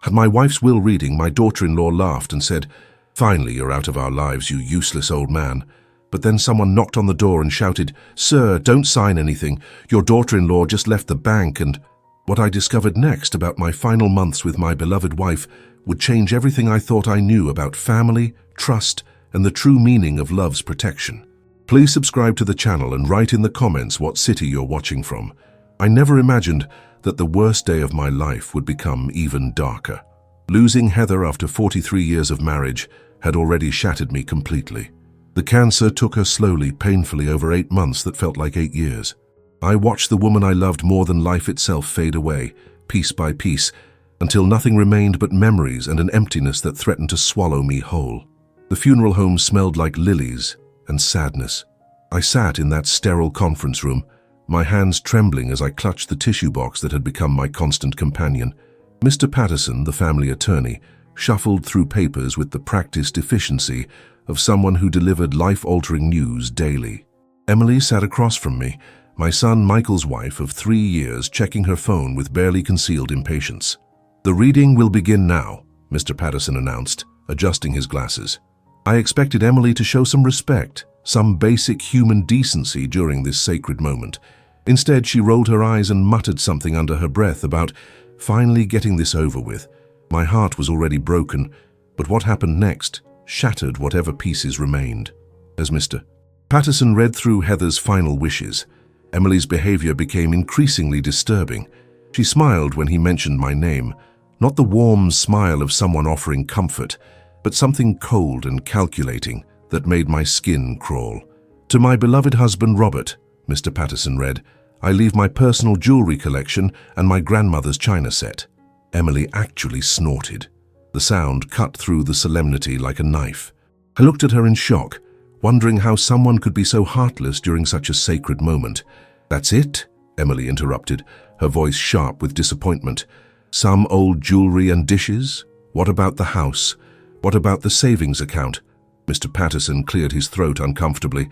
At my wife's will reading, my daughter-in-law laughed and said, "Finally, you're out of our lives, you useless old man." But then someone knocked on the door and shouted, "Sir, don't sign anything. Your daughter-in-law just left the bank." And what I discovered next about my final months with my beloved wife would change everything I thought I knew about family, trust, and the true meaning of love's protection. Please subscribe to the channel and write in the comments what city you're watching from. I never imagined that the worst day of my life would become even darker. Losing Heather after 43 years of marriage had already shattered me completely. The cancer took her slowly, painfully over 8 months that felt like 8 years. I watched the woman I loved more than life itself fade away, piece by piece, until nothing remained but memories and an emptiness that threatened to swallow me whole. The funeral home smelled like lilies and sadness. I sat in that sterile conference room, my hands trembling as I clutched the tissue box that had become my constant companion. Mr. Patterson, the family attorney, shuffled through papers with the practiced efficiency of someone who delivered life-altering news daily. Emily sat across from me, my son Michael's wife of 3 years, checking her phone with barely concealed impatience. "The reading will begin now," Mr. Patterson announced, adjusting his glasses. I expected Emily to show some respect, some basic human decency during this sacred moment. Instead, she rolled her eyes and muttered something under her breath about finally getting this over with. My heart was already broken, but what happened next shattered whatever pieces remained. As Mr. Patterson read through Heather's final wishes, Emily's behavior became increasingly disturbing. She smiled when he mentioned my name, not the warm smile of someone offering comfort, but something cold and calculating that made my skin crawl. "To my beloved husband Robert," Mr. Patterson read, "I leave my personal jewelry collection and my grandmother's china set." Emily actually snorted. The sound cut through the solemnity like a knife. I looked at her in shock, wondering how someone could be so heartless during such a sacred moment. "That's it?" Emily interrupted, her voice sharp with disappointment. "Some old jewelry and dishes? What about the house? What about the savings account?" Mr. Patterson cleared his throat uncomfortably.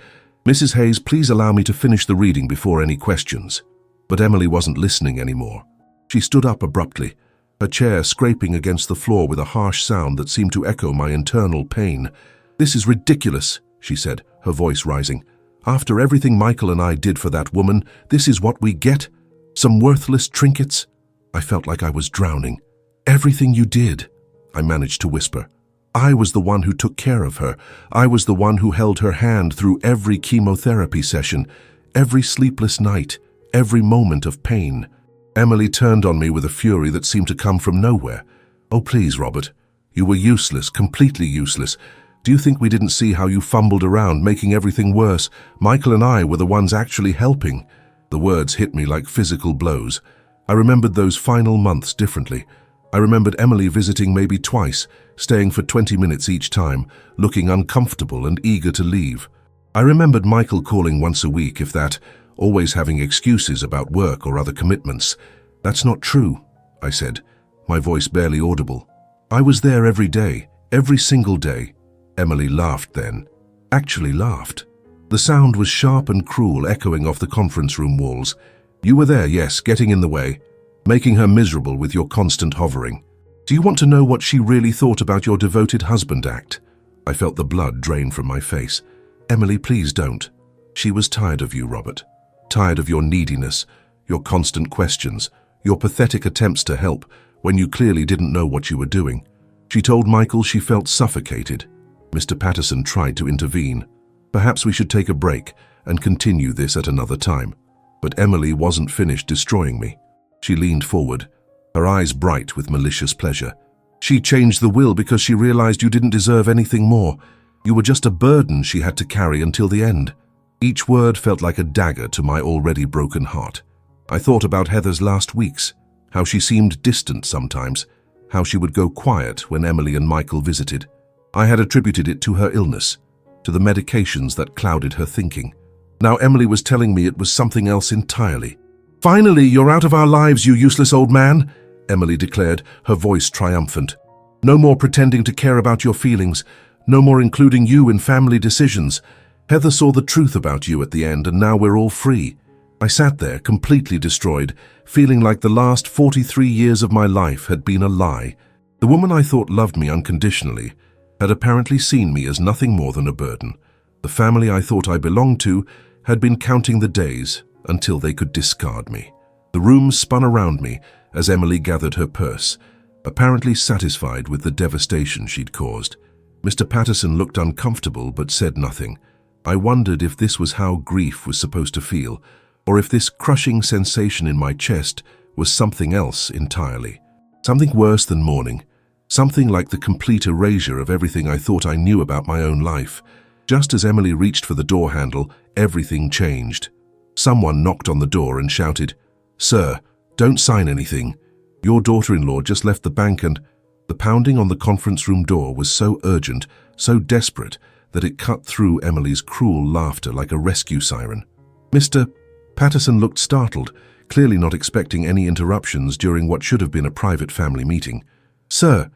"Mrs. Hayes, please allow me to finish the reading before any questions." But Emily wasn't listening anymore. She stood up abruptly, her chair scraping against the floor with a harsh sound that seemed to echo my internal pain. "This is ridiculous," she said, her voice rising. "After everything Michael and I did for that woman, this is what we get? Some worthless trinkets?" I felt like I was drowning. "Everything you did," I managed to whisper. "I was the one who took care of her. I was the one who held her hand through every chemotherapy session, every sleepless night, every moment of pain." Emily turned on me with a fury that seemed to come from nowhere. "Oh, please, Robert. You were useless, completely useless. Do you think we didn't see how you fumbled around, making everything worse? Michael and I were the ones actually helping." The words hit me like physical blows. I remembered those final months differently. I remembered Emily visiting maybe twice, staying for 20 minutes each time, looking uncomfortable and eager to leave. I remembered Michael calling once a week, if that, always having excuses about work or other commitments. "That's not true," I said, my voice barely audible. "I was there every day, every single day." Emily laughed then. Actually laughed. The sound was sharp and cruel, echoing off the conference room walls. "You were there, yes, getting in the way, making her miserable with your constant hovering. Do you want to know what she really thought about your devoted husband act?" I felt the blood drain from my face. "Emily, please don't." "She was tired of you, Robert. Tired of your neediness, your constant questions, your pathetic attempts to help when you clearly didn't know what you were doing. She told Michael she felt suffocated." Mr. Patterson tried to intervene. "Perhaps we should take a break and continue this at another time." But Emily wasn't finished destroying me. She leaned forward, her eyes bright with malicious pleasure. "She changed the will because she realized you didn't deserve anything more. You were just a burden she had to carry until the end." Each word felt like a dagger to my already broken heart. I thought about Heather's last weeks, how she seemed distant sometimes, how she would go quiet when Emily and Michael visited. I had attributed it to her illness, to the medications that clouded her thinking. Now Emily was telling me it was something else entirely. "Finally, you're out of our lives, you useless old man," Emily declared, her voice triumphant. "No more pretending to care about your feelings, no more including you in family decisions. Heather saw the truth about you at the end, and now we're all free." I sat there, completely destroyed, feeling like the last 43 years of my life had been a lie. The woman I thought loved me unconditionally had apparently seen me as nothing more than a burden. The family I thought I belonged to had been counting the days until they could discard me. The room spun around me as Emily gathered her purse, apparently satisfied with the devastation she'd caused. Mr. Patterson looked uncomfortable but said nothing. I wondered if this was how grief was supposed to feel, or if this crushing sensation in my chest was something else entirely. Something worse than mourning. Something like the complete erasure of everything I thought I knew about my own life. Just as Emily reached for the door handle, everything changed. Someone knocked on the door and shouted, "Sir, don't sign anything. Your daughter-in-law just left the bank and..." The pounding on the conference room door was so urgent, so desperate, that it cut through Emily's cruel laughter like a rescue siren. Mr. Patterson looked startled, clearly not expecting any interruptions during what should have been a private family meeting. Sir,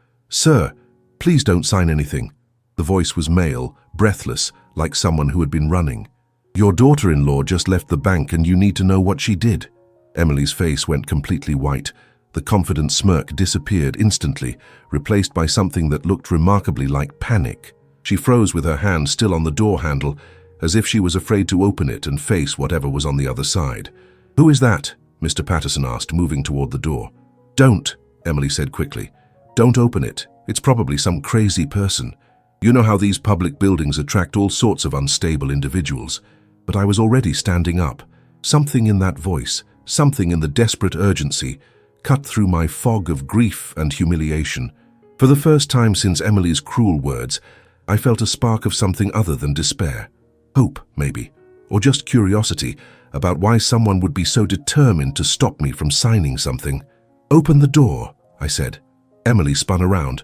please don't sign anything." The voice was male, breathless, like someone who had been running. "Your daughter-in-law just left the bank and you need to know what she did." Emily's face went completely white. The confident smirk disappeared instantly, replaced by something that looked remarkably like panic. She froze with her hand still on the door handle, as if she was afraid to open it and face whatever was on the other side. "Who is that?" Mr. Patterson asked, moving toward the door. "Don't," Emily said quickly. "Don't open it. It's probably some crazy person. You know how these public buildings attract all sorts of unstable individuals." But I was already standing up. Something in that voice, something in the desperate urgency, cut through my fog of grief and humiliation. For the first time since Emily's cruel words, I felt a spark of something other than despair. Hope, maybe, or just curiosity about why someone would be so determined to stop me from signing something. "Open the door," I said. Emily spun around.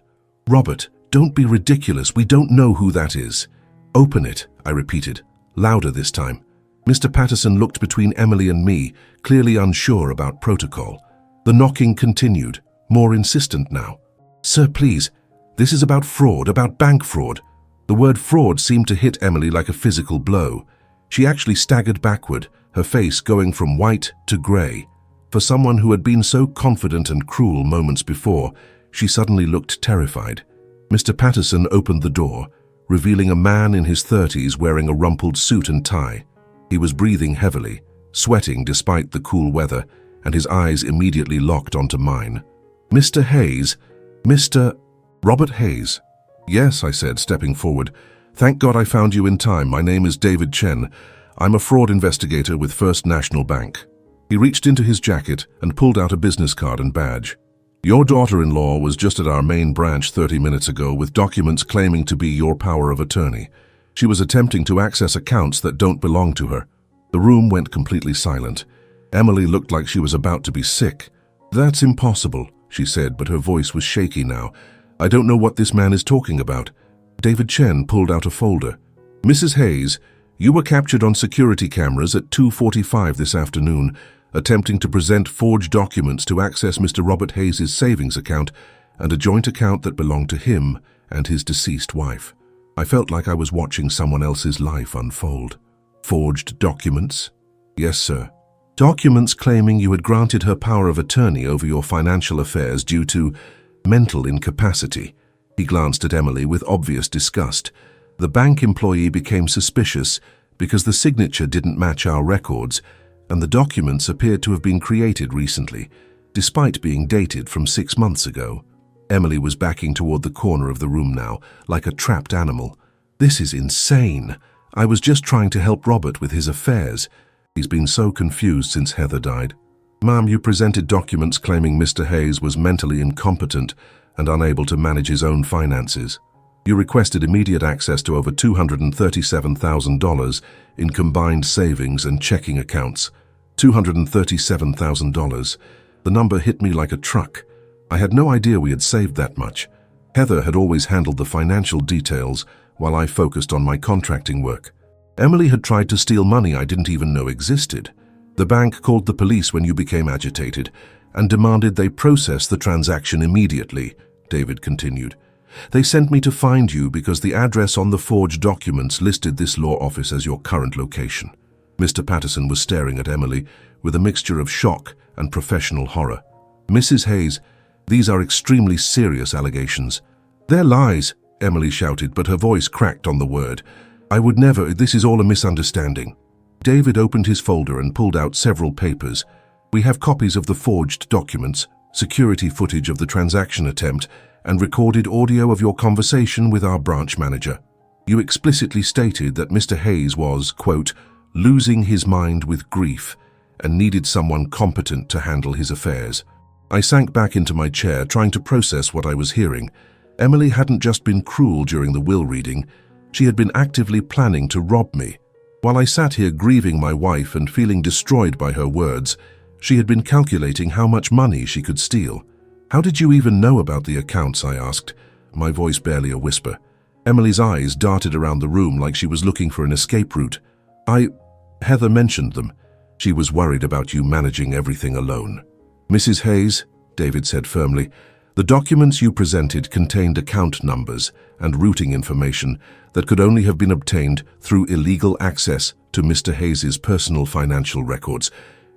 "Robert, don't be ridiculous. We don't know who that is." "Open it," I repeated, louder this time. Mr. Patterson looked between Emily and me, clearly unsure about protocol. The knocking continued, more insistent now. "Sir, please, this is about fraud, about bank fraud." The word fraud seemed to hit Emily like a physical blow. She actually staggered backward, her face going from white to grey. For someone who had been so confident and cruel moments before, she suddenly looked terrified. Mr. Patterson opened the door, revealing a man in his 30s wearing a rumpled suit and tie. He was breathing heavily, sweating despite the cool weather, and his eyes immediately locked onto mine. "Mr. Hayes, Mr. Robert Hayes." "Yes," I said, stepping forward. "Thank God I found you in time. My name is David Chen. I'm a fraud investigator with First National Bank." He reached into his jacket and pulled out a business card and badge. "Your daughter-in-law was just at our main branch 30 minutes ago with documents claiming to be your power of attorney. She was attempting to access accounts that don't belong to her." The room went completely silent. Emily looked like she was about to be sick. "That's impossible," she said, but her voice was shaky now. "I don't know what this man is talking about." David Chen pulled out a folder. "Mrs. Hayes, you were captured on security cameras at 2:45 this afternoon, attempting to present forged documents to access Mr. Robert Hayes' savings account and a joint account that belonged to him and his deceased wife." I felt like I was watching someone else's life unfold. "Forged documents?" "Yes, sir. Documents claiming you had granted her power of attorney over your financial affairs due to mental incapacity." He glanced at Emily with obvious disgust. "The bank employee became suspicious because the signature didn't match our records, and the documents appeared to have been created recently, despite being dated from 6 months ago." Emily was backing toward the corner of the room now, like a trapped animal. "This is insane. I was just trying to help Robert with his affairs. He's been so confused since Heather died." "Ma'am, you presented documents claiming Mr. Hayes was mentally incompetent and unable to manage his own finances. You requested immediate access to over $237,000 in combined savings and checking accounts. $237,000. The number hit me like a truck. I had no idea we had saved that much. Heather had always handled the financial details while I focused on my contracting work. Emily had tried to steal money I didn't even know existed. The bank called the police when you became agitated and demanded they process the transaction immediately," David continued. "They sent me to find you because the address on the forged documents listed this law office as your current location." Mr. Patterson was staring at Emily with a mixture of shock and professional horror. "Mrs. Hayes, These are extremely serious allegations. They're lies, Emily shouted, but her voice cracked on the word. I would never, this is all a misunderstanding. David opened his folder and pulled out several papers. We have copies of the forged documents, security footage of the transaction attempt, and recorded audio of your conversation with our branch manager. You explicitly stated that Mr. Hayes was, quote, losing his mind with grief and needed someone competent to handle his affairs. I sank back into my chair, trying to process what I was hearing. Emily hadn't just been cruel during the will reading, she had been actively planning to rob me. While I sat here grieving my wife and feeling destroyed by her words, she had been calculating how much money she could steal. How did you even know about the accounts? I asked, my voice barely a whisper. Emily's eyes darted around the room like she was looking for an escape route. Heather mentioned them. She was worried about you managing everything alone. Mrs. Hayes, David said firmly, the documents you presented contained account numbers and routing information that could only have been obtained through illegal access to Mr. Hayes's personal financial records.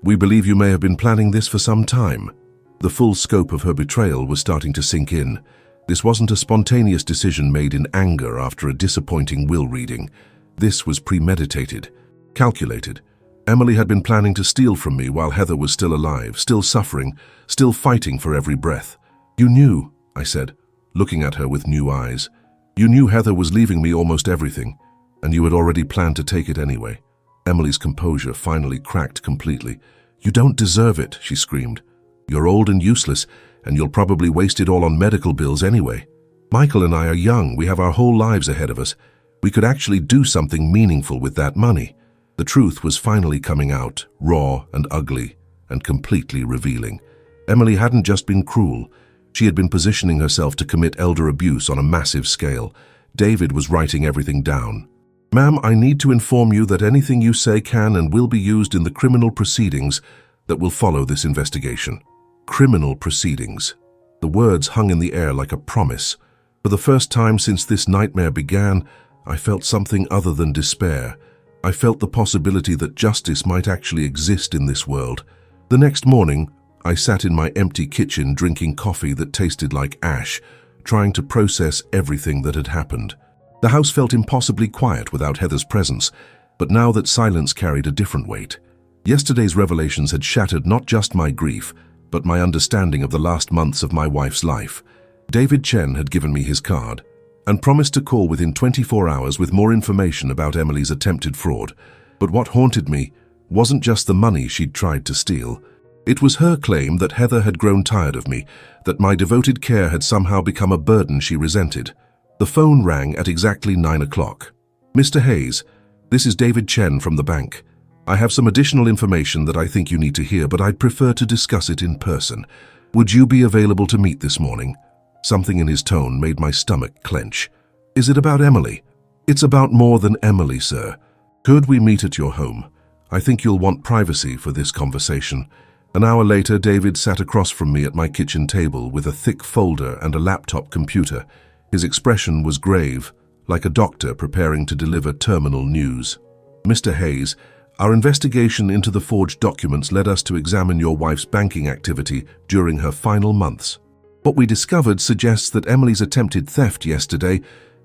We believe you may have been planning this for some time. The full scope of her betrayal was starting to sink in. This wasn't a spontaneous decision made in anger after a disappointing will reading. This was premeditated, calculated. Emily had been planning to steal from me while Heather was still alive, still suffering, still fighting for every breath. You knew, I said, looking at her with new eyes. You knew Heather was leaving me almost everything, and you had already planned to take it anyway. Emily's composure finally cracked completely. You don't deserve it, she screamed. You're old and useless, and you'll probably waste it all on medical bills anyway. Michael and I are young, we have our whole lives ahead of us. We could actually do something meaningful with that money. The truth was finally coming out, raw and ugly, and completely revealing. Emily hadn't just been cruel. She had been positioning herself to commit elder abuse on a massive scale. David was writing everything down. Ma'am, I need to inform you that anything you say can and will be used in the criminal proceedings that will follow this investigation. Criminal proceedings. The words hung in the air like a promise. For the first time since this nightmare began, I felt something other than despair. I felt the possibility that justice might actually exist in this world. The next morning, I sat in my empty kitchen drinking coffee that tasted like ash, trying to process everything that had happened. The house felt impossibly quiet without Heather's presence, but now that silence carried a different weight. Yesterday's revelations had shattered not just my grief, but my understanding of the last months of my wife's life. David Chen had given me his card and promised to call within 24 hours with more information about Emily's attempted fraud. But what haunted me wasn't just the money she'd tried to steal. It was her claim that Heather had grown tired of me, that my devoted care had somehow become a burden she resented. The phone rang at exactly 9 o'clock. Mr. Hayes, this is David Chen from the bank. I have some additional information that I think you need to hear, but I'd prefer to discuss it in person. Would you be available to meet this morning? Something in his tone made my stomach clench. Is it about Emily? It's about more than Emily, sir. Could we meet at your home? I think you'll want privacy for this conversation. An hour later, David sat across from me at my kitchen table with a thick folder and a laptop computer. His expression was grave, like a doctor preparing to deliver terminal news. Mr. Hayes, our investigation into the forged documents led us to examine your wife's banking activity during her final months. What we discovered suggests that Emily's attempted theft yesterday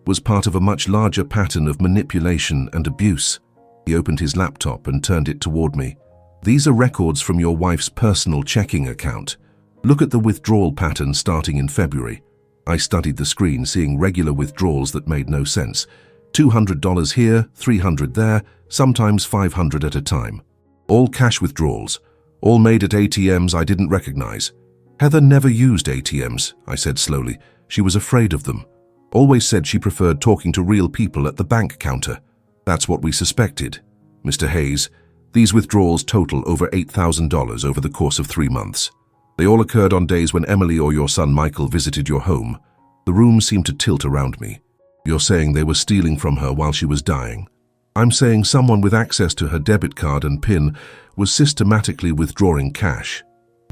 was part of a much larger pattern of manipulation and abuse. He opened his laptop and turned it toward me. These are records from your wife's personal checking account. Look at the withdrawal pattern starting in February. I studied the screen, seeing regular withdrawals that made no sense. $200 here, $300 there, sometimes $500 at a time. All cash withdrawals, all made at ATMs I didn't recognize. Heather never used ATMs, I said slowly. She was afraid of them. Always said she preferred talking to real people at the bank counter. That's what we suspected. Mr. Hayes, these withdrawals total over $8,000 over the course of 3 months. They all occurred on days when Emily or your son Michael visited your home. The room seemed to tilt around me. You're saying they were stealing from her while she was dying. I'm saying someone with access to her debit card and PIN was systematically withdrawing cash.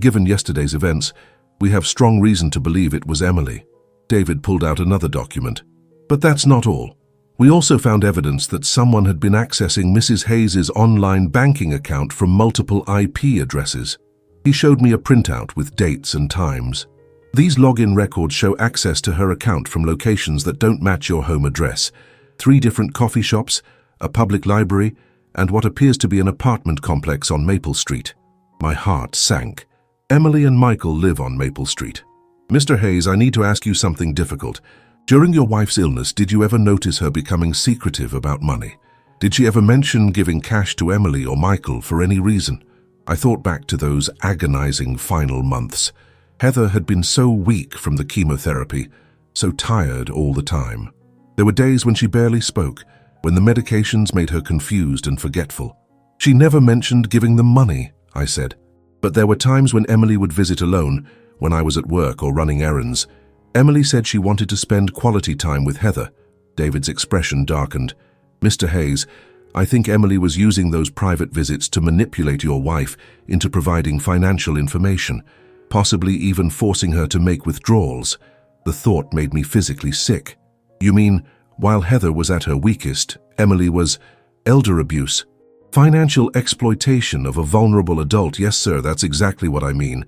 Given yesterday's events, we have strong reason to believe it was Emily. David pulled out another document. But that's not all. We also found evidence that someone had been accessing Mrs. Hayes's online banking account from multiple IP addresses. He showed me a printout with dates and times. These login records show access to her account from locations that don't match your home address. 3 different coffee shops, a public library, and what appears to be an apartment complex on Maple Street. My heart sank. Emily and Michael live on Maple Street. Mr. Hayes, I need to ask you something difficult. During your wife's illness, did you ever notice her becoming secretive about money? Did she ever mention giving cash to Emily or Michael for any reason? I thought back to those agonizing final months. Heather had been so weak from the chemotherapy, so tired all the time. There were days when she barely spoke, when the medications made her confused and forgetful. She never mentioned giving them money, I said. But there were times when Emily would visit alone, when I was at work or running errands. Emily said she wanted to spend quality time with Heather. David's expression darkened. Mr. Hayes, I think Emily was using those private visits to manipulate your wife into providing financial information, possibly even forcing her to make withdrawals. The thought made me physically sick. You mean, while Heather was at her weakest, Emily was elder abuse? Financial exploitation of a vulnerable adult? Yes, sir, that's exactly what I mean.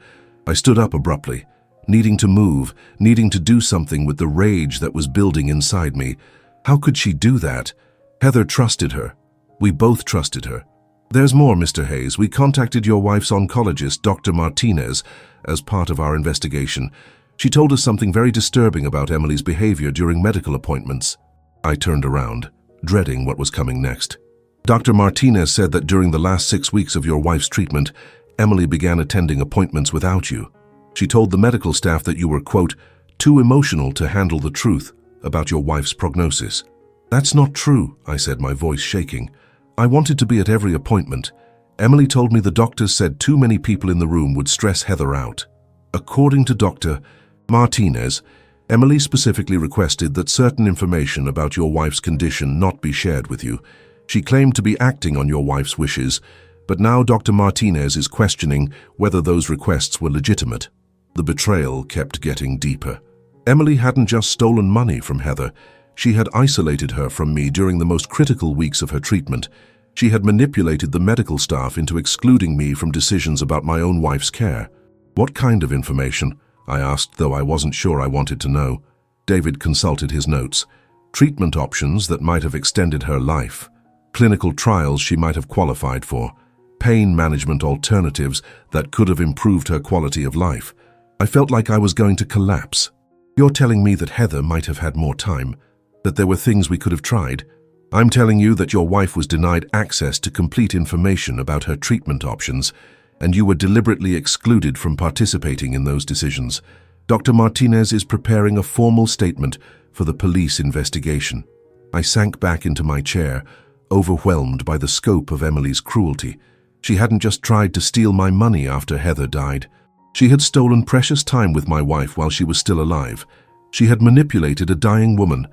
I stood up abruptly, needing to move, needing to do something with the rage that was building inside me. How could she do that? Heather trusted her. We both trusted her. There's more, Mr. Hayes. We contacted your wife's oncologist, Dr. Martinez, as part of our investigation. She told us something very disturbing about Emily's behavior during medical appointments. I turned around, dreading what was coming next. Dr. Martinez said that during the last 6 weeks of your wife's treatment, Emily began attending appointments without you. She told the medical staff that you were, quote, too emotional to handle the truth about your wife's prognosis. That's not true, I said, my voice shaking. I wanted to be at every appointment. Emily told me the doctors said too many people in the room would stress Heather out. According to Dr. Martinez, Emily specifically requested that certain information about your wife's condition not be shared with you. She claimed to be acting on your wife's wishes, but now Dr. Martinez is questioning whether those requests were legitimate. The betrayal kept getting deeper. Emily hadn't just stolen money from Heather. She had isolated her from me during the most critical weeks of her treatment. She had manipulated the medical staff into excluding me from decisions about my own wife's care. What kind of information? I asked, though I wasn't sure I wanted to know. David consulted his notes. Treatment options that might have extended her life. Clinical trials she might have qualified for. Pain management alternatives that could have improved her quality of life. I felt like I was going to collapse. You're telling me that Heather might have had more time, that there were things we could have tried. I'm telling you that your wife was denied access to complete information about her treatment options, and you were deliberately excluded from participating in those decisions. Dr. Martinez is preparing a formal statement for the police investigation. I sank back into my chair, overwhelmed by the scope of Emily's cruelty. She hadn't just tried to steal my money after Heather died. She had stolen precious time with my wife while she was still alive. She had manipulated a dying woman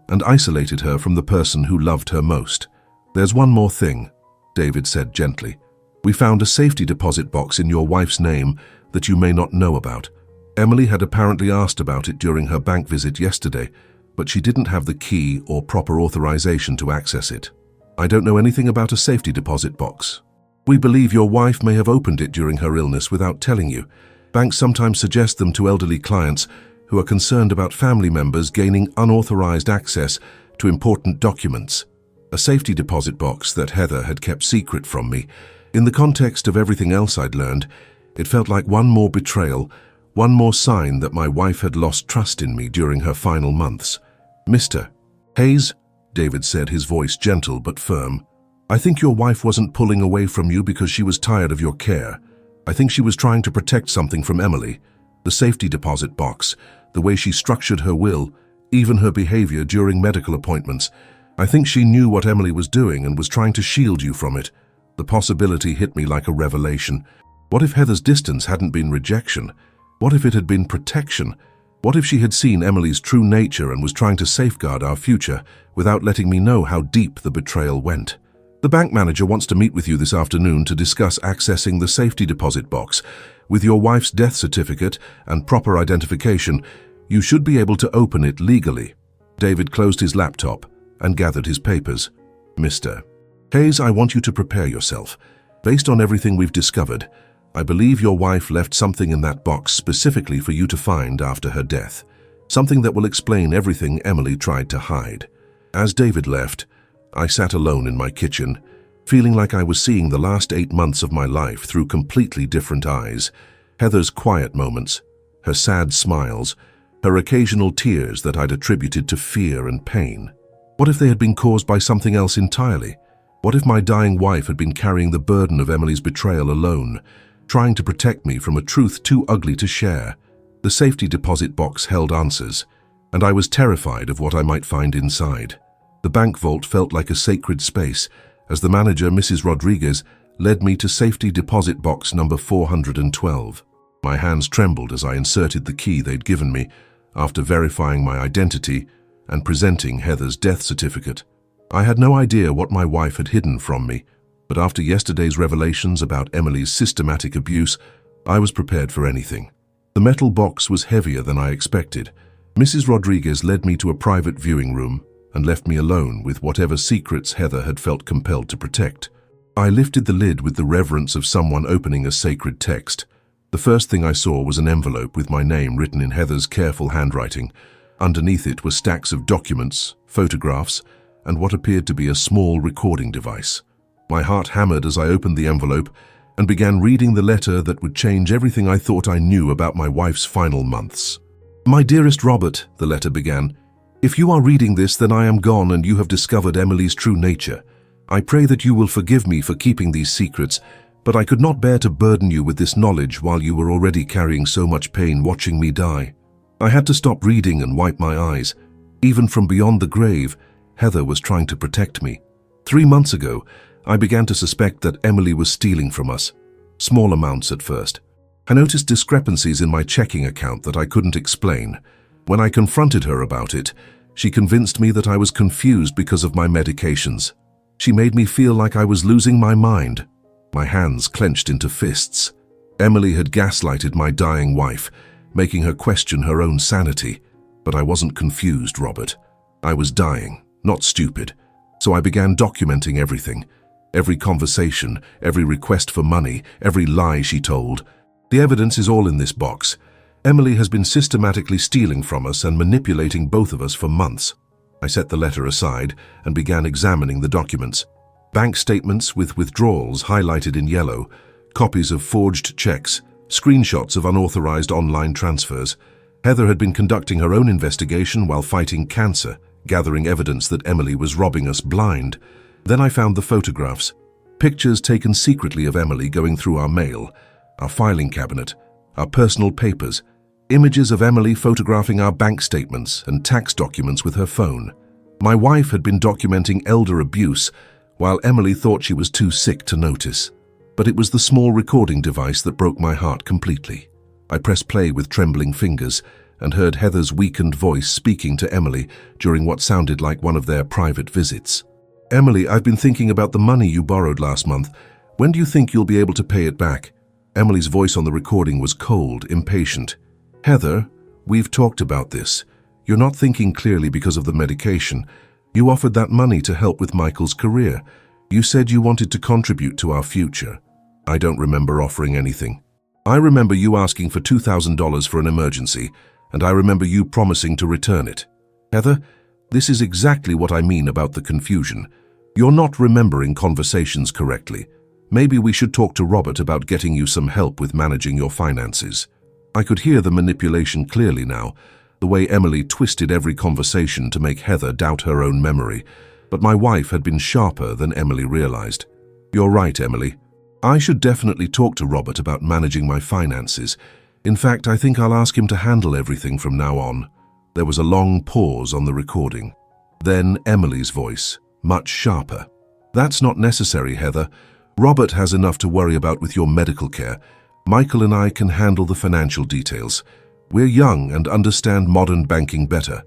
and isolated her from the person who loved her most. There's one more thing, David said gently. We found a safety deposit box in your wife's name that you may not know about. Emily had apparently asked about it during her bank visit yesterday, but she didn't have the key or proper authorization to access it. I don't know anything about a safety deposit box. We believe your wife may have opened it during her illness without telling you. Banks sometimes suggest them to elderly clients who are concerned about family members gaining unauthorized access to important documents. A safety deposit box that Heather had kept secret from me. In the context of everything else I'd learned, it felt like one more betrayal, one more sign that my wife had lost trust in me during her final months. Mr. Hayes, David said, his voice gentle but firm, I think your wife wasn't pulling away from you because she was tired of your care. I think she was trying to protect something from Emily. The safety deposit box, the way she structured her will, even her behavior during medical appointments. I think she knew what Emily was doing and was trying to shield you from it. The possibility hit me like a revelation. What if Heather's distance hadn't been rejection? What if it had been protection? What if she had seen Emily's true nature and was trying to safeguard our future without letting me know how deep the betrayal went? The bank manager wants to meet with you this afternoon to discuss accessing the safety deposit box. With your wife's death certificate and proper identification, you should be able to open it legally. David closed his laptop and gathered his papers. Mr. Hayes, I want you to prepare yourself. Based on everything we've discovered, I believe your wife left something in that box specifically for you to find after her death. Something that will explain everything Emily tried to hide. As David left, I sat alone in my kitchen, feeling like I was seeing the last 8 months of my life through completely different eyes. Heather's quiet moments, her sad smiles, her occasional tears that I'd attributed to fear and pain. What if they had been caused by something else entirely? What if my dying wife had been carrying the burden of Emily's betrayal alone, trying to protect me from a truth too ugly to share? The safety deposit box held answers, and I was terrified of what I might find inside. The bank vault felt like a sacred space as the manager, Mrs. Rodriguez, led me to safety deposit box number 412. My hands trembled as I inserted the key they'd given me after verifying my identity and presenting Heather's death certificate. I had no idea what my wife had hidden from me, but after yesterday's revelations about Emily's systematic abuse, I was prepared for anything. The metal box was heavier than I expected. Mrs. Rodriguez led me to a private viewing room and left me alone with whatever secrets Heather had felt compelled to protect. I lifted the lid with the reverence of someone opening a sacred text. The first thing I saw was an envelope with my name written in Heather's careful handwriting. Underneath it were stacks of documents, photographs, and what appeared to be a small recording device. My heart hammered as I opened the envelope and began reading the letter that would change everything I thought I knew about my wife's final months. "My dearest Robert," the letter began, "if you are reading this, then I am gone and you have discovered Emily's true nature. I pray that you will forgive me for keeping these secrets, but I could not bear to burden you with this knowledge while you were already carrying so much pain watching me die." I had to stop reading and wipe my eyes. Even from beyond the grave, Heather was trying to protect me. 3 months ago, I began to suspect that Emily was stealing from us. Small amounts at first. I noticed discrepancies in my checking account that I couldn't explain. When I confronted her about it, she convinced me that I was confused because of my medications. She made me feel like I was losing my mind. My hands clenched into fists. Emily had gaslighted my dying wife, making her question her own sanity. But I wasn't confused, Robert. I was dying, not stupid. So I began documenting everything. Every conversation, every request for money, every lie she told. The evidence is all in this box. Emily has been systematically stealing from us and manipulating both of us for months. I set the letter aside and began examining the documents. Bank statements with withdrawals highlighted in yellow, copies of forged checks, screenshots of unauthorized online transfers. Heather had been conducting her own investigation while fighting cancer, gathering evidence that Emily was robbing us blind. Then I found the photographs, pictures taken secretly of Emily going through our mail, our filing cabinet, our personal papers, images of Emily photographing our bank statements and tax documents with her phone. My wife had been documenting elder abuse, while Emily thought she was too sick to notice. But it was the small recording device that broke my heart completely. I pressed play with trembling fingers and heard Heather's weakened voice speaking to Emily during what sounded like one of their private visits. "Emily, I've been thinking about the money you borrowed last month. When do you think you'll be able to pay it back?" Emily's voice on the recording was cold, impatient. "Heather, we've talked about this. You're not thinking clearly because of the medication. You offered that money to help with Michael's career. You said you wanted to contribute to our future." "I don't remember offering anything. I remember you asking for $2,000 for an emergency, and I remember you promising to return it." "Heather, this is exactly what I mean about the confusion. You're not remembering conversations correctly. Maybe we should talk to Robert about getting you some help with managing your finances." I could hear the manipulation clearly now, the way Emily twisted every conversation to make Heather doubt her own memory. But my wife had been sharper than Emily realized. "You're right, Emily. I should definitely talk to Robert about managing my finances. In fact, I think I'll ask him to handle everything from now on." There was a long pause on the recording. Then Emily's voice, much sharper. "That's not necessary, Heather. Robert has enough to worry about with your medical care. Michael and I can handle the financial details. We're young and understand modern banking better."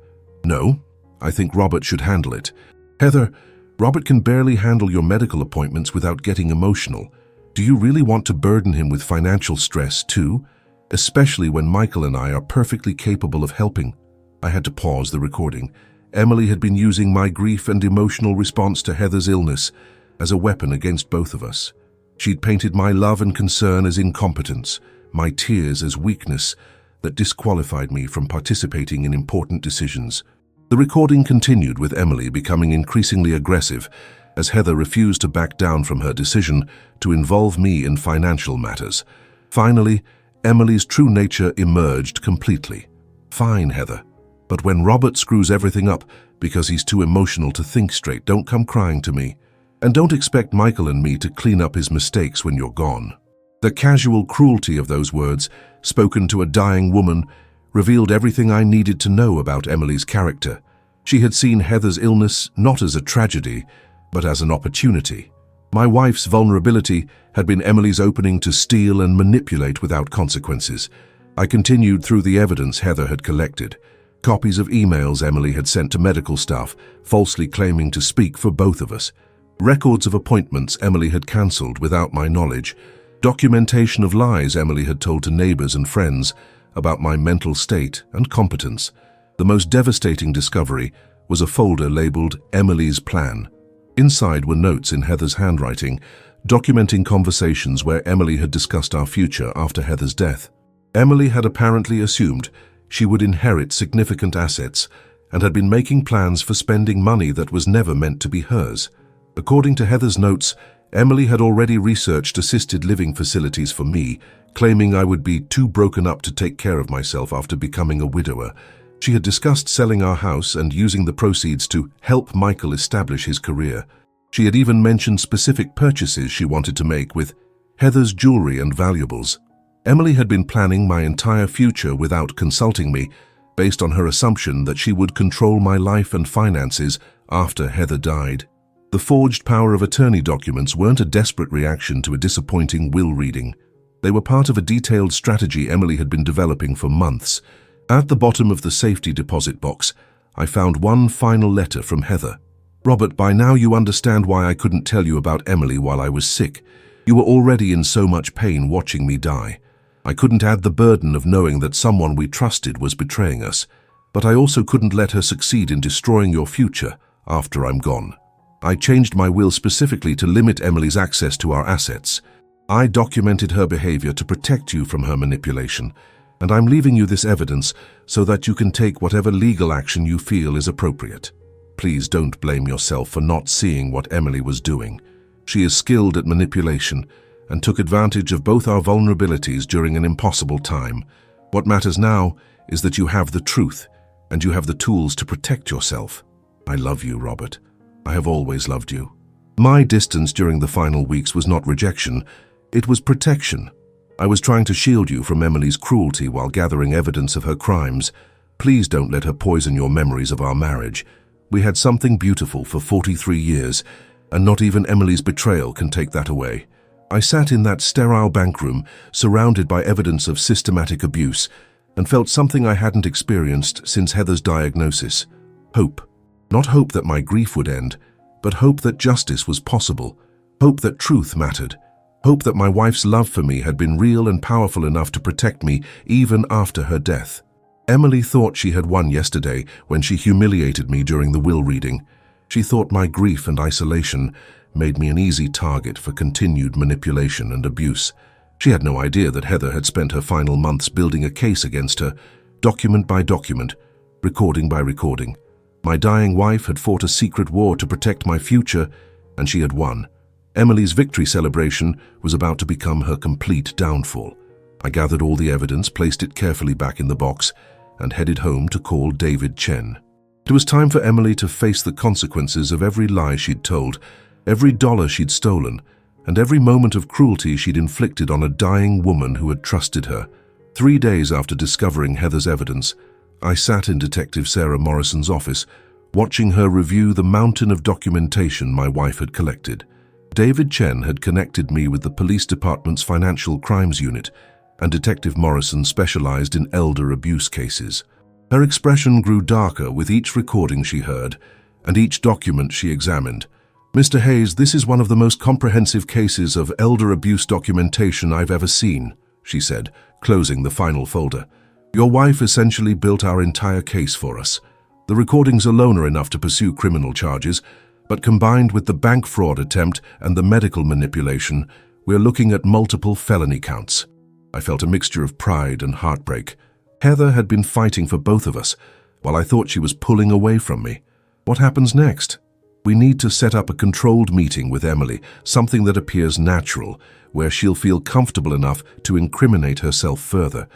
"No, I think Robert should handle it." "Heather, Robert can barely handle your medical appointments without getting emotional. Do you really want to burden him with financial stress too? Especially when Michael and I are perfectly capable of helping." I had to pause the recording. Emily had been using my grief and emotional response to Heather's illness as a weapon against both of us. She'd painted my love and concern as incompetence, my tears as weakness that disqualified me from participating in important decisions. The recording continued, with Emily becoming increasingly aggressive as Heather refused to back down from her decision to involve me in financial matters. Finally, Emily's true nature emerged completely. Fine, Heather, but when Robert screws everything up because he's too emotional to think straight, don't come crying to me. And don't expect Michael and me to clean up his mistakes when you're gone. The casual cruelty of those words, spoken to a dying woman, revealed everything I needed to know about Emily's character. She had seen Heather's illness not as a tragedy, but as an opportunity. My wife's vulnerability had been Emily's opening to steal and manipulate without consequences. I continued through the evidence Heather had collected. Copies of emails Emily had sent to medical staff, falsely claiming to speak for both of us. Records of appointments Emily had cancelled without my knowledge. Documentation of lies Emily had told to neighbors and friends about my mental state and competence. The most devastating discovery was a folder labeled Emily's Plan. Inside were notes in Heather's handwriting, documenting conversations where Emily had discussed our future after Heather's death. Emily had apparently assumed she would inherit significant assets and had been making plans for spending money that was never meant to be hers. According to Heather's notes, Emily had already researched assisted living facilities for me, claiming I would be too broken up to take care of myself after becoming a widower. She had discussed selling our house and using the proceeds to help Michael establish his career. She had even mentioned specific purchases she wanted to make with Heather's jewelry and valuables. Emily had been planning my entire future without consulting me, based on her assumption that she would control my life and finances after Heather died. The forged power of attorney documents weren't a desperate reaction to a disappointing will reading. They were part of a detailed strategy Emily had been developing for months. At the bottom of the safety deposit box, I found one final letter from Heather. Robert, by now you understand why I couldn't tell you about Emily while I was sick. You were already in so much pain watching me die. I couldn't add the burden of knowing that someone we trusted was betraying us. But I also couldn't let her succeed in destroying your future after I'm gone. I changed my will specifically to limit Emily's access to our assets. I documented her behavior to protect you from her manipulation, and I'm leaving you this evidence so that you can take whatever legal action you feel is appropriate. Please don't blame yourself for not seeing what Emily was doing. She is skilled at manipulation and took advantage of both our vulnerabilities during an impossible time. What matters now is that you have the truth and you have the tools to protect yourself. I love you, Robert. I have always loved you. My distance during the final weeks was not rejection, it was protection. I was trying to shield you from Emily's cruelty while gathering evidence of her crimes. Please don't let her poison your memories of our marriage. We had something beautiful for 43 years, and not even Emily's betrayal can take that away. I sat in that sterile bank room, surrounded by evidence of systematic abuse, and felt something I hadn't experienced since Heather's diagnosis. Hope. Not hope that my grief would end, but hope that justice was possible, hope that truth mattered, hope that my wife's love for me had been real and powerful enough to protect me even after her death. Emily thought she had won yesterday when she humiliated me during the will reading. She thought my grief and isolation made me an easy target for continued manipulation and abuse. She had no idea that Heather had spent her final months building a case against her, document by document, recording by recording. My dying wife had fought a secret war to protect my future, and she had won. Emily's victory celebration was about to become her complete downfall. I gathered all the evidence, placed it carefully back in the box, and headed home to call David Chen. It was time for Emily to face the consequences of every lie she'd told, every dollar she'd stolen, and every moment of cruelty she'd inflicted on a dying woman who had trusted her. 3 days after discovering Heather's evidence, I sat in Detective Sarah Morrison's office, watching her review the mountain of documentation my wife had collected. David Chen had connected me with the police department's financial crimes unit, and Detective Morrison specialized in elder abuse cases. Her expression grew darker with each recording she heard and each document she examined. "Mr. Hayes, this is one of the most comprehensive cases of elder abuse documentation I've ever seen," she said, closing the final folder. "Your wife essentially built our entire case for us. The recordings alone are enough to pursue criminal charges, but combined with the bank fraud attempt and the medical manipulation, We're looking at multiple felony counts." I felt a mixture of pride and heartbreak. Heather had been fighting for both of us, while I thought she was pulling away from me. What happens next? We need to set up a controlled meeting with Emily, something that appears natural, where she'll feel comfortable enough to incriminate herself further.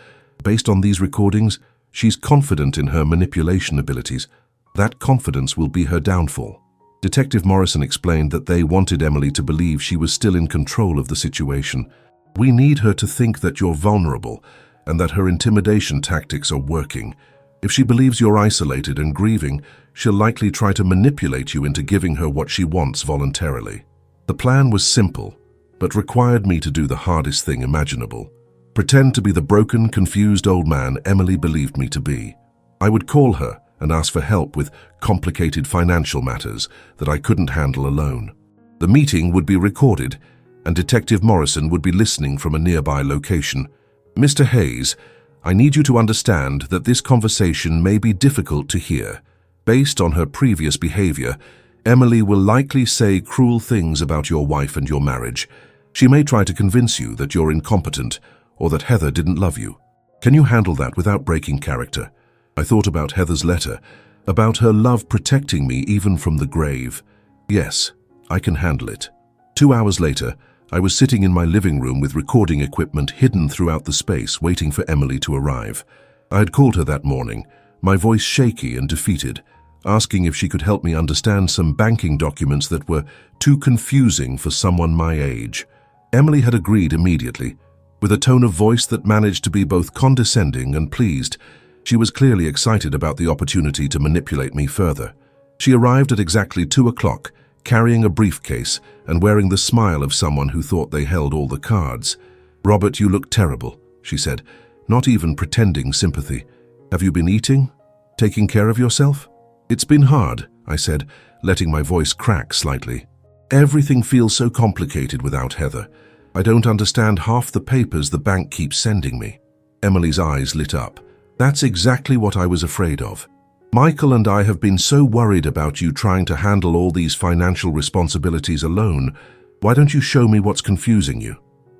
Based on these recordings, she's confident in her manipulation abilities. That confidence will be her downfall. Detective Morrison explained that they wanted Emily to believe she was still in control of the situation. "We need her to think that you're vulnerable and that her intimidation tactics are working. If she believes you're isolated and grieving, she'll likely try to manipulate you into giving her what she wants voluntarily." The plan was simple, but required me to do the hardest thing imaginable. Pretend to be the broken, confused old man Emily believed me to be. I would call her and ask for help with complicated financial matters that I couldn't handle alone. The meeting would be recorded, and Detective Morrison would be listening from a nearby location. "Mr. Hayes, I need you to understand that this conversation may be difficult to hear. Based on her previous behavior, Emily will likely say cruel things about your wife and your marriage. She may try to convince you that you're incompetent or that Heather didn't love you. Can you handle that without breaking character?" I thought about Heather's letter, about her love protecting me even from the grave. Yes, I can handle it. 2 hours later, I was sitting in my living room with recording equipment hidden throughout the space, waiting for Emily to arrive. I had called her that morning, my voice shaky and defeated, asking if she could help me understand some banking documents that were too confusing for someone my age. Emily had agreed immediately. With a tone of voice that managed to be both condescending and pleased, she was clearly excited about the opportunity to manipulate me further. She arrived at exactly 2 o'clock, carrying a briefcase and wearing the smile of someone who thought they held all the cards. "Robert, you look terrible," she said, not even pretending sympathy. "Have you been eating? Taking care of yourself?" "It's been hard," I said, letting my voice crack slightly. "Everything feels so complicated without Heather. I don't understand half the papers the bank keeps sending me." Emily's eyes lit up. "That's exactly what I was afraid of. Michael and I have been so worried about you trying to handle all these financial responsibilities alone. Why don't you show me what's confusing you?"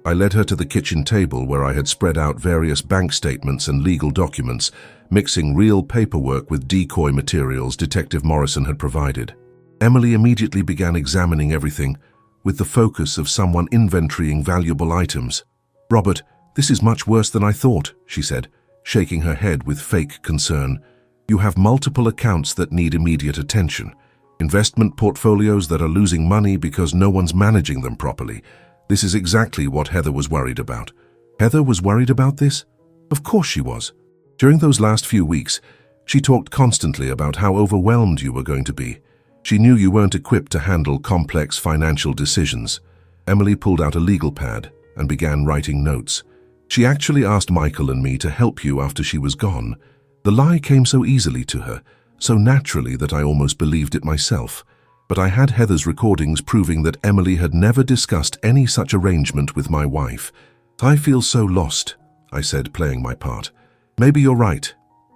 I led her to the kitchen table where I had spread out various bank statements and legal documents, mixing real paperwork with decoy materials Detective Morrison had provided. Emily immediately began examining everything, with the focus of someone inventorying valuable items. "Robert, this is much worse than I thought," she said, shaking her head with fake concern. "You have multiple accounts that need immediate attention. Investment portfolios that are losing money because no one's managing them properly. This is exactly what Heather was worried about." Heather was worried about this? Of course she was. During those last few weeks, she talked constantly about how overwhelmed you were going to be. She knew you weren't equipped to handle complex financial decisions. Emily pulled out a legal pad and began writing notes. "She actually asked Michael and me to help you after she was gone." The lie came so easily to her, so naturally that I almost believed it myself. But I had Heather's recordings proving that Emily had never discussed any such arrangement with my wife. "I feel so lost," I said, playing my part. "Maybe you're right.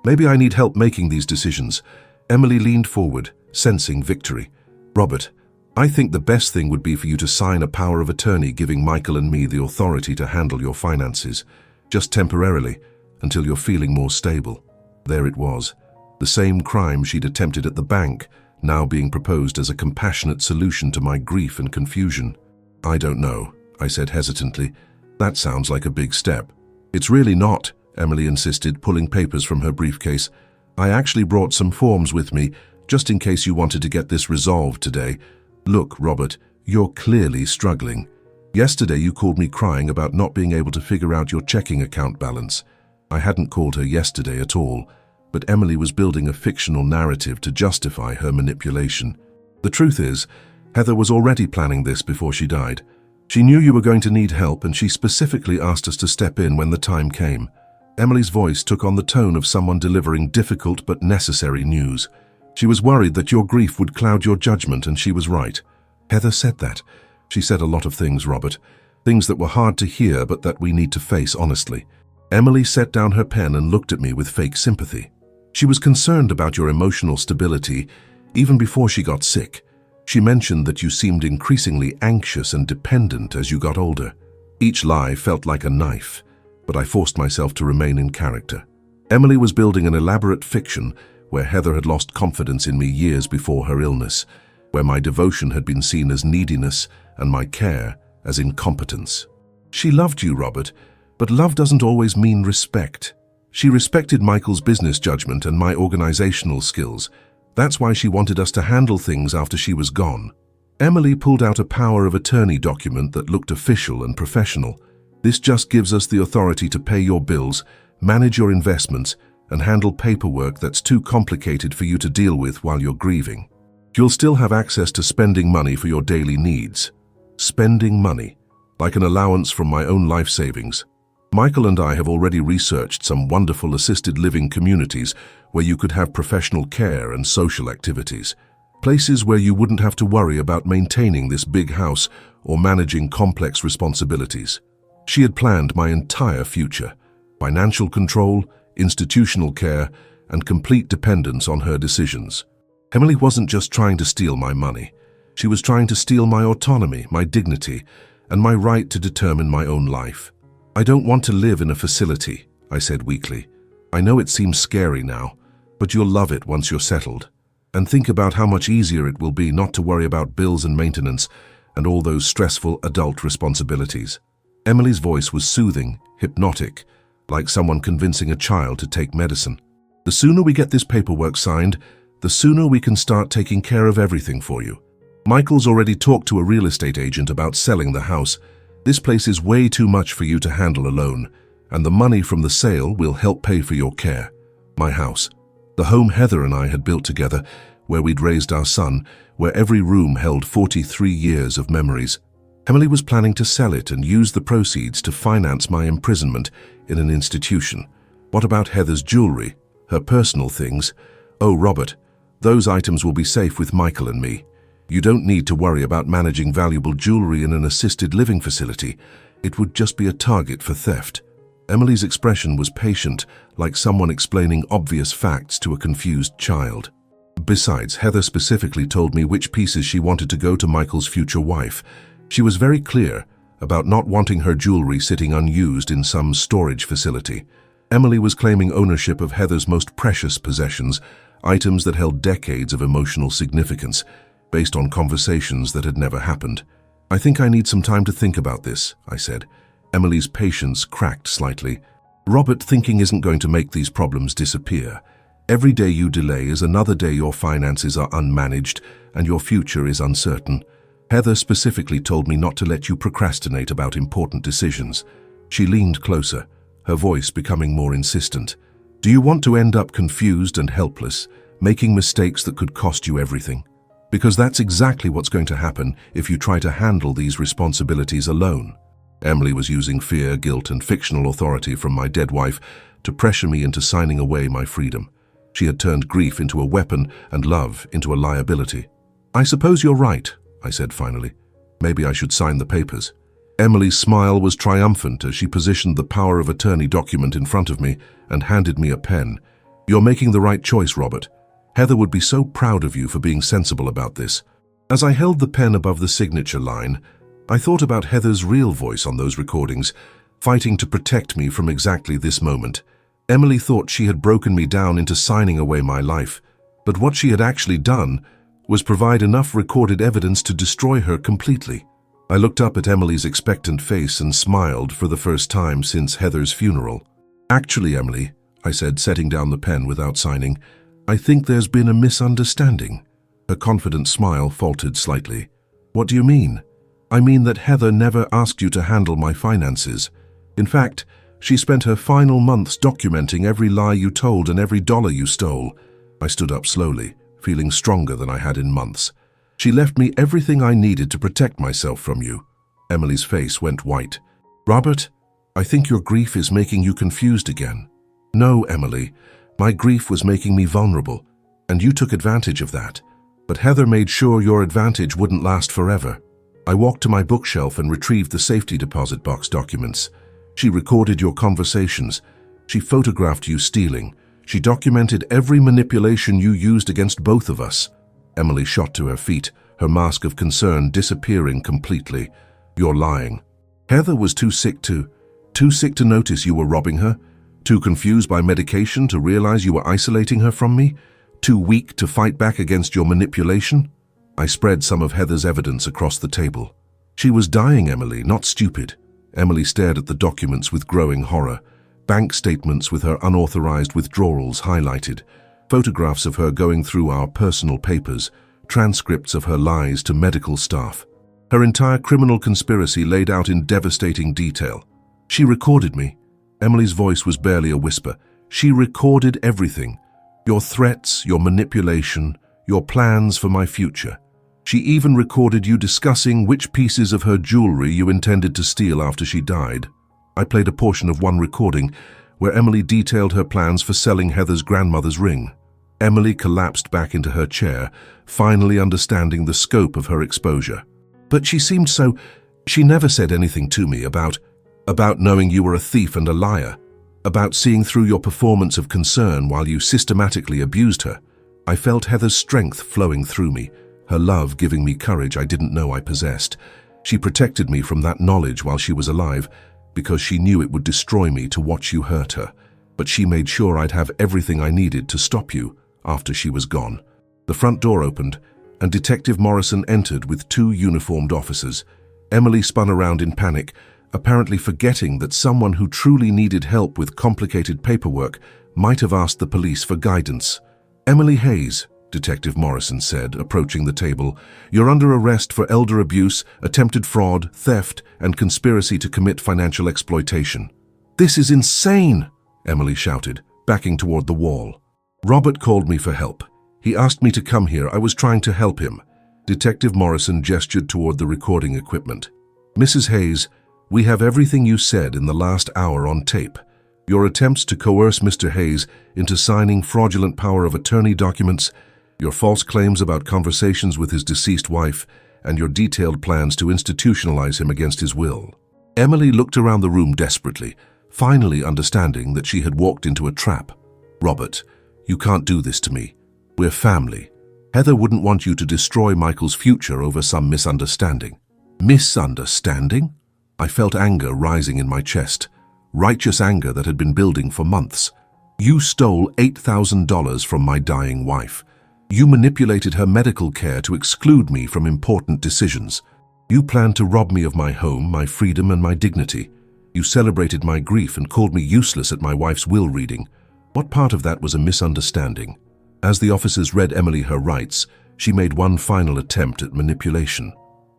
Maybe I need help making these decisions." Emily leaned forward, sensing victory. "Robert, I think the best thing would be for you to sign a power of attorney giving Michael and me the authority to handle your finances, just temporarily, until you're feeling more stable." There it was, the same crime she'd attempted at the bank, now being proposed as a compassionate solution to my grief and confusion. "I don't know," I said hesitantly. "That sounds like a big step." "It's really not," Emily insisted, pulling papers from her briefcase. "I actually brought some forms with me, just in case you wanted to get this resolved today. Look, Robert, you're clearly struggling. Yesterday you called me crying about not being able to figure out your checking account balance." I hadn't called her yesterday at all, but Emily was building a fictional narrative to justify her manipulation. "The truth is, Heather was already planning this before she died. She knew you were going to need help, and she specifically asked us to step in when the time came." Emily's voice took on the tone of someone delivering difficult but necessary news. "She was worried that your grief would cloud your judgment, and she was right." Heather said that. She said a lot of things, Robert. Things that were hard to hear, but that we need to face honestly. Emily set down her pen and looked at me with fake sympathy. "She was concerned about your emotional stability, even before she got sick. She mentioned that you seemed increasingly anxious and dependent as you got older." Each lie felt like a knife, but I forced myself to remain in character. Emily was building an elaborate fiction where Heather had lost confidence in me years before her illness, where my devotion had been seen as neediness and my care as incompetence. She loved you, Robert, but love doesn't always mean respect. She respected Michael's business judgment and my organizational skills. That's why she wanted us to handle things after she was gone. Emily pulled out a power of attorney document that looked official and professional. This just gives us the authority to pay your bills, manage your investments, and handle paperwork that's too complicated for you to deal with while you're grieving. You'll still have access to spending money for your daily needs. Spending money, like an allowance from my own life savings. Michael and I have already researched some wonderful assisted living communities where you could have professional care and social activities. Places where you wouldn't have to worry about maintaining this big house or managing complex responsibilities. She had planned my entire future: financial control, institutional care, and complete dependence on her decisions. Emily wasn't just trying to steal my money. She was trying to steal my autonomy, my dignity, and my right to determine my own life. I don't want to live in a facility, I said weakly. I know it seems scary now, but you'll love it once you're settled. And think about how much easier it will be not to worry about bills and maintenance and all those stressful adult responsibilities. Emily's voice was soothing, hypnotic, like someone convincing a child to take medicine. The sooner we get this paperwork signed, the sooner we can start taking care of everything for you. Michael's already talked to a real estate agent about selling the house. This place is way too much for you to handle alone, and the money from the sale will help pay for your care. My house, the home Heather and I had built together, where we'd raised our son, where every room held 43 years of memories. Emily was planning to sell it and use the proceeds to finance my imprisonment in an institution. What about Heather's jewelry, her personal things? Oh, Robert, those items will be safe with Michael and me. You don't need to worry about managing valuable jewelry in an assisted living facility. It would just be a target for theft. Emily's expression was patient, like someone explaining obvious facts to a confused child. Besides, Heather specifically told me which pieces she wanted to go to Michael's future wife. She was very clear about not wanting her jewelry sitting unused in some storage facility. Emily was claiming ownership of Heather's most precious possessions, items that held decades of emotional significance, based on conversations that had never happened. I think I need some time to think about this, I said. Emily's patience cracked slightly. Robert, thinking isn't going to make these problems disappear. Every day you delay is another day your finances are unmanaged and your future is uncertain. Heather specifically told me not to let you procrastinate about important decisions. She leaned closer, her voice becoming more insistent. Do you want to end up confused and helpless, making mistakes that could cost you everything? Because that's exactly what's going to happen if you try to handle these responsibilities alone. Emily was using fear, guilt, and fictional authority from my dead wife to pressure me into signing away my freedom. She had turned grief into a weapon and love into a liability. I suppose you're right, I said finally. Maybe I should sign the papers. Emily's smile was triumphant as she positioned the power of attorney document in front of me and handed me a pen. You're making the right choice, Robert. Heather would be so proud of you for being sensible about this. As I held the pen above the signature line, I thought about Heather's real voice on those recordings, fighting to protect me from exactly this moment. Emily thought she had broken me down into signing away my life, but what she had actually done was provide enough recorded evidence to destroy her completely. I looked up at Emily's expectant face and smiled for the first time since Heather's funeral. Actually, Emily, I said, setting down the pen without signing, I think there's been a misunderstanding. Her confident smile faltered slightly. What do you mean? I mean that Heather never asked you to handle my finances. In fact, she spent her final months documenting every lie you told and every dollar you stole. I stood up slowly, feeling stronger than I had in months. She left me everything I needed to protect myself from you. Emily's face went white. Robert, I think your grief is making you confused again. No, Emily, my grief was making me vulnerable, and you took advantage of that. But Heather made sure your advantage wouldn't last forever. I walked to my bookshelf and retrieved the safety deposit box documents. She recorded your conversations. She photographed you stealing. She documented every manipulation you used against both of us. Emily shot to her feet, her mask of concern disappearing completely. You're lying. Heather was too sick to notice you were robbing her, too confused by medication to realize you were isolating her from me, too weak to fight back against your manipulation. I spread some of Heather's evidence across the table. She was dying, Emily, not stupid. Emily stared at the documents with growing horror. Bank statements with her unauthorized withdrawals highlighted, photographs of her going through our personal papers, transcripts of her lies to medical staff. Her entire criminal conspiracy laid out in devastating detail. She recorded me. Emily's voice was barely a whisper. She recorded everything. Your threats, your manipulation, your plans for my future. She even recorded you discussing which pieces of her jewelry you intended to steal after she died. I played a portion of one recording where Emily detailed her plans for selling Heather's grandmother's ring. Emily collapsed back into her chair, finally understanding the scope of her exposure. But she never said anything to me about knowing you were a thief and a liar, about seeing through your performance of concern while you systematically abused her. I felt Heather's strength flowing through me, her love giving me courage I didn't know I possessed. She protected me from that knowledge while she was alive, because she knew it would destroy me to watch you hurt her. But she made sure I'd have everything I needed to stop you after she was gone. The front door opened, and Detective Morrison entered with 2 uniformed officers. Emily spun around in panic, apparently forgetting that someone who truly needed help with complicated paperwork might have asked the police for guidance. "Emily Hayes," Detective Morrison said, approaching the table, "you're under arrest for elder abuse, attempted fraud, theft, and conspiracy to commit financial exploitation." "This is insane!" Emily shouted, backing toward the wall. "Robert called me for help. He asked me to come here. I was trying to help him." Detective Morrison gestured toward the recording equipment. "Mrs. Hayes, we have everything you said in the last hour on tape. Your attempts to coerce Mr. Hayes into signing fraudulent power of attorney documents, your false claims about conversations with his deceased wife, and your detailed plans to institutionalize him against his will." Emily looked around the room desperately, finally understanding that she had walked into a trap. "Robert, you can't do this to me. We're family. Heather wouldn't want you to destroy Michael's future over some misunderstanding." "Misunderstanding?" I felt anger rising in my chest, righteous anger that had been building for months. "You stole $8,000 from my dying wife. You manipulated her medical care to exclude me from important decisions. You planned to rob me of my home, my freedom, and my dignity. You celebrated my grief and called me useless at my wife's will reading. What part of that was a misunderstanding?" As the officers read Emily her rights, she made one final attempt at manipulation.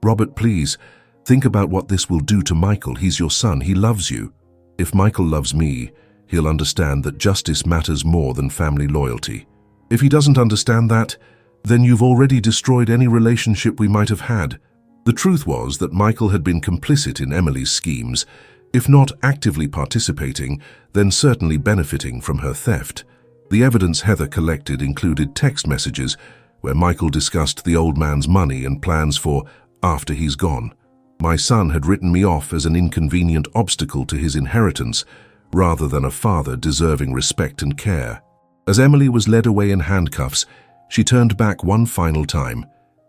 "Robert, please, think about what this will do to Michael. He's your son. He loves you. If Michael loves me, he'll understand that justice matters more than family loyalty. If he doesn't understand that, then you've already destroyed any relationship we might have had." The truth was that Michael had been complicit in Emily's schemes, if not actively participating, then certainly benefiting from her theft. The evidence Heather collected included text messages where Michael discussed the old man's money and plans for after he's gone. My son had written me off as an inconvenient obstacle to his inheritance, rather than a father deserving respect and care. As Emily was led away in handcuffs, she turned back one final time.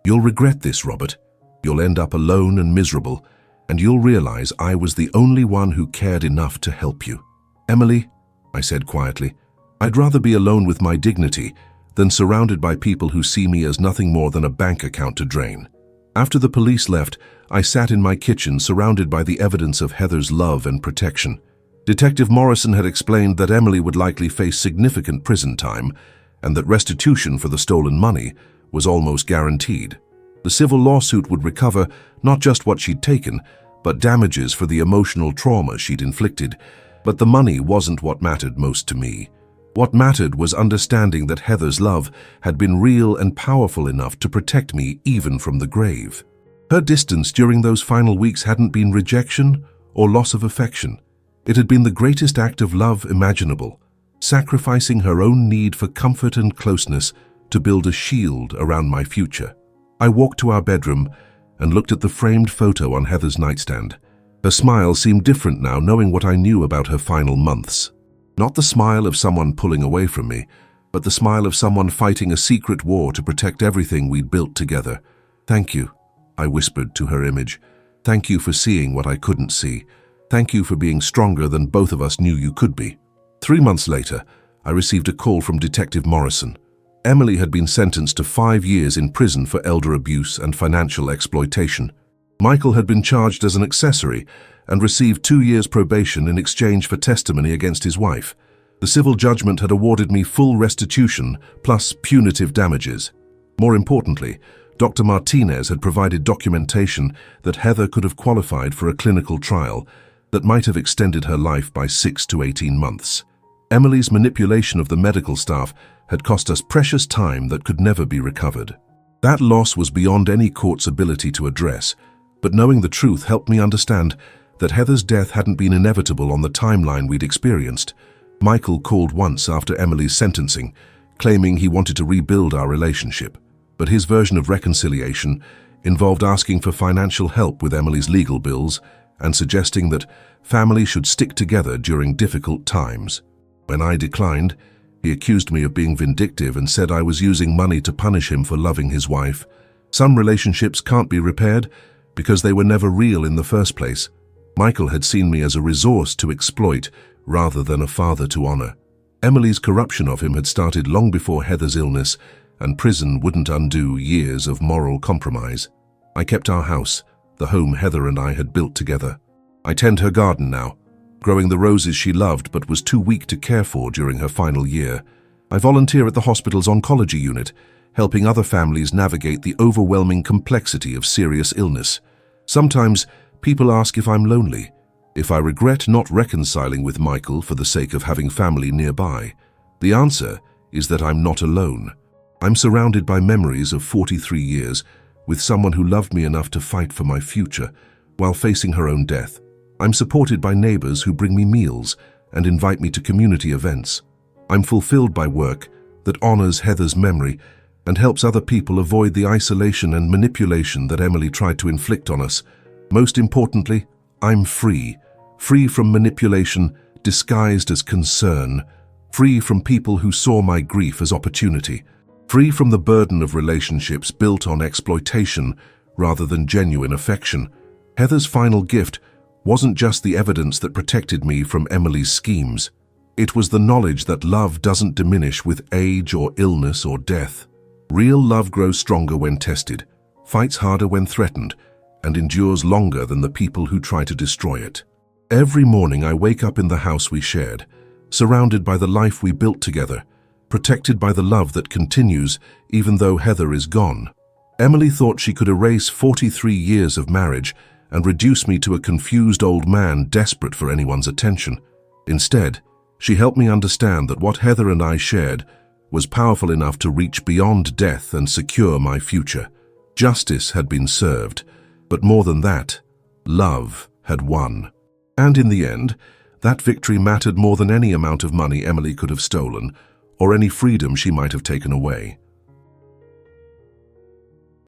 "You'll regret this, Robert. You'll end up alone and miserable, and you'll realize I was the only one who cared enough to help you." "Emily," I said quietly, "I'd rather be alone with my dignity than surrounded by people who see me as nothing more than a bank account to drain." After the police left, I sat in my kitchen surrounded by the evidence of Heather's love and protection. Detective Morrison had explained that Emily would likely face significant prison time and that restitution for the stolen money was almost guaranteed. The civil lawsuit would recover not just what she'd taken, but damages for the emotional trauma she'd inflicted. But the money wasn't what mattered most to me. What mattered was understanding that Heather's love had been real and powerful enough to protect me even from the grave. Her distance during those final weeks hadn't been rejection or loss of affection. It had been the greatest act of love imaginable, sacrificing her own need for comfort and closeness to build a shield around my future. I walked to our bedroom and looked at the framed photo on Heather's nightstand. Her smile seemed different now, knowing what I knew about her final months. Not the smile of someone pulling away from me, but the smile of someone fighting a secret war to protect everything we'd built together. "Thank you," I whispered to her image. Thank you for seeing what I couldn't see. Thank you for being stronger than both of us knew you could be." 3 months later, I received a call from Detective Morrison. Emily had been sentenced to 5 years in prison for elder abuse and financial exploitation. Michael had been charged as an accessory and received 2 years probation in exchange for testimony against his wife. The civil judgment had awarded me full restitution plus punitive damages. More importantly, Dr. Martinez had provided documentation that Heather could have qualified for a clinical trial that might have extended her life by 6 to 18 months. Emily's manipulation of the medical staff had cost us precious time that could never be recovered. That loss was beyond any court's ability to address, but knowing the truth helped me understand that Heather's death hadn't been inevitable on the timeline we'd experienced. Michael called once after Emily's sentencing, claiming he wanted to rebuild our relationship, but his version of reconciliation involved asking for financial help with Emily's legal bills and suggesting that family should stick together during difficult times. When I declined, he accused me of being vindictive and said I was using money to punish him for loving his wife. Some relationships can't be repaired because they were never real in the first place. Michael had seen me as a resource to exploit rather than a father to honor. Emily's corruption of him had started long before Heather's illness, and prison wouldn't undo years of moral compromise. I kept our house, the home Heather and I had built together. I tend her garden now, growing the roses she loved but was too weak to care for during her final year. I volunteer at the hospital's oncology unit, helping other families navigate the overwhelming complexity of serious illness. Sometimes people ask if I'm lonely, if I regret not reconciling with Michael for the sake of having family nearby. The answer is that I'm not alone. I'm surrounded by memories of 43 years with someone who loved me enough to fight for my future while facing her own death. I'm supported by neighbors who bring me meals and invite me to community events. I'm fulfilled by work that honors Heather's memory and helps other people avoid the isolation and manipulation that Emily tried to inflict on us. Most importantly, I'm free. Free from manipulation disguised as concern. Free from people who saw my grief as opportunity. Free from the burden of relationships built on exploitation rather than genuine affection. Heather's final gift wasn't just the evidence that protected me from Emily's schemes. It was the knowledge that love doesn't diminish with age or illness or death. Real love grows stronger when tested, fights harder when threatened, and endures longer than the people who try to destroy it. Every morning I wake up in the house we shared, surrounded by the life we built together, protected by the love that continues even though Heather is gone. Emily thought she could erase 43 years of marriage and reduce me to a confused old man desperate for anyone's attention. Instead, she helped me understand that what Heather and I shared was powerful enough to reach beyond death and secure my future. Justice had been served, but more than that, love had won. And in the end, that victory mattered more than any amount of money Emily could have stolen, or any freedom she might have taken away.